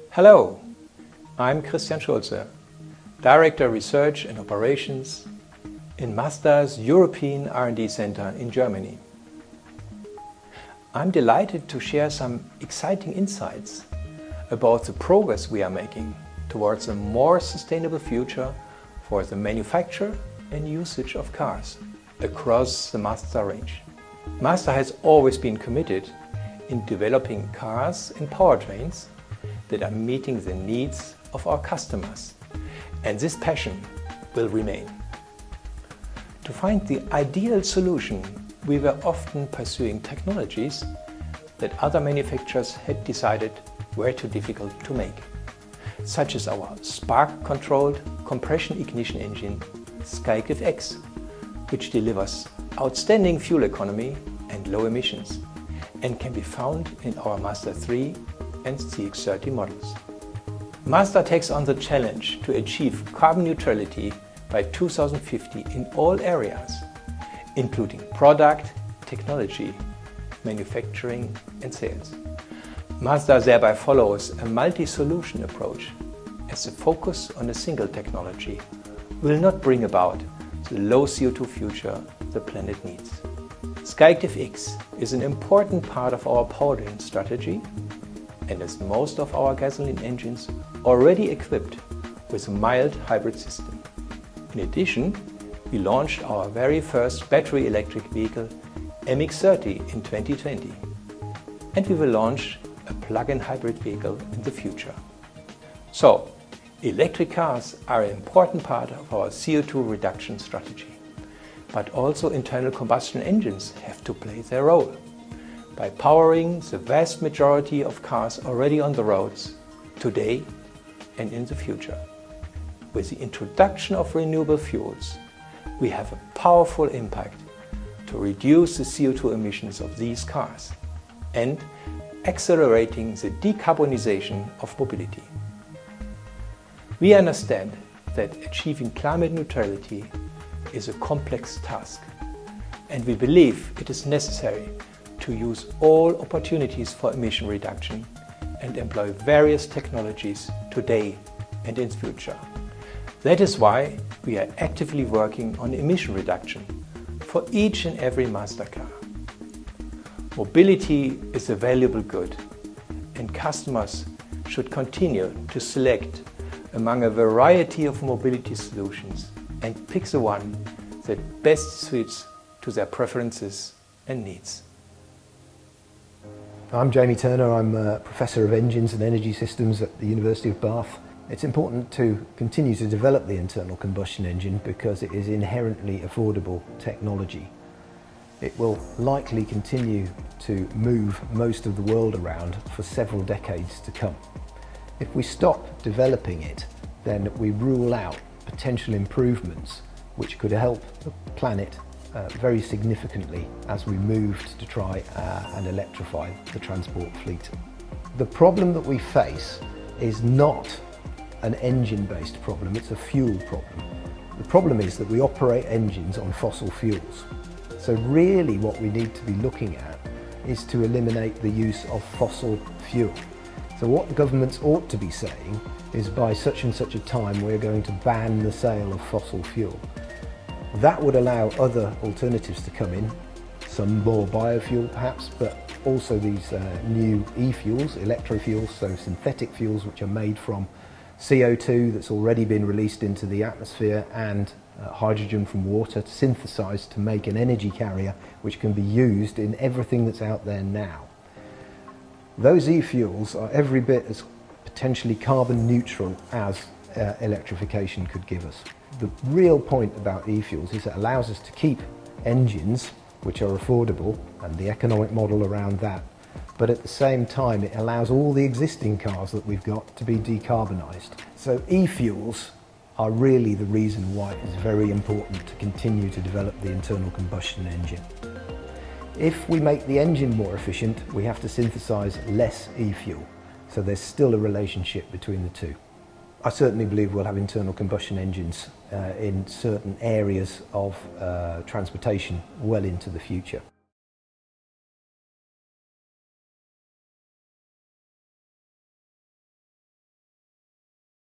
Hello, I'm Christian Schulze, Director Research and Operations in Mazda's European R&D Center in Germany. I'm delighted to share some exciting insights about the progress we are making towards a more sustainable future for the manufacture and usage of cars across the Mazda range. Mazda has always been committed in developing cars and powertrains that are meeting the needs of our customers, and this passion will remain. To find the ideal solution, we were often pursuing technologies that other manufacturers had decided were too difficult to make, such as our spark-controlled compression ignition engine Skycliff X, which delivers outstanding fuel economy and low emissions, and can be found in our Mazda 3 and CX-30 models. Mazda takes on the challenge to achieve carbon neutrality by 2050 in all areas, including product, technology, manufacturing and sales. Mazda thereby follows a multi-solution approach, as the focus on a single technology will not bring about the low CO2 future the planet needs. Skycliff X is an important part of our powertrain strategy, and as most of our gasoline engines already equipped with a mild hybrid system. In addition, we launched our very first battery electric vehicle MX-30 in 2020, and we will launch a plug-in hybrid vehicle in the future. So, electric cars are an important part of our CO2 reduction strategy, but also internal combustion engines have to play their role by powering the vast majority of cars already on the roads today and in the future. With the introduction of renewable fuels, we have a powerful impact to reduce the CO2 emissions of these cars and accelerating the decarbonization of mobility. We understand that achieving climate neutrality is a complex task, and we believe it is necessary to use all opportunities for emission reduction and employ various technologies today and in the future. That is why we are actively working on emission reduction for each and every Mazda car. Mobility is a valuable good, and customers should continue to select among a variety of mobility solutions and pick the one that best suits to their preferences and needs. I'm Jamie Turner. I'm a Professor of Engines and Energy Systems at the University of Bath. It's important to continue to develop the internal combustion engine because it is inherently affordable technology. It will likely continue to move most of the world around for several decades to come. If we stop developing it, then we rule out potential improvements which could help the planet very significantly as we moved to try and electrify the transport fleet. The problem that we face is not an engine-based problem, it's a fuel problem. The problem is that we operate engines on fossil fuels. So really what we need to be looking at is to eliminate the use of fossil fuel. So what governments ought to be saying is by such and such a time we're going to ban the sale of fossil fuel. That would allow other alternatives to come in, some more biofuel perhaps, but also these new e-fuels, electrofuels, so synthetic fuels which are made from CO2 that's already been released into the atmosphere and hydrogen from water to synthesize to make an energy carrier which can be used in everything that's out there now. Those e-fuels are every bit as potentially carbon neutral as electrification could give us. The real point about e-fuels is it allows us to keep engines which are affordable and the economic model around that, but at the same time it allows all the existing cars that we've got to be decarbonised. So e-fuels are really the reason why it's very important to continue to develop the internal combustion engine. If we make the engine more efficient, we have to synthesize less e-fuel, so there's still a relationship between the two. I certainly believe we'll have internal combustion engines in certain areas of transportation well into the future.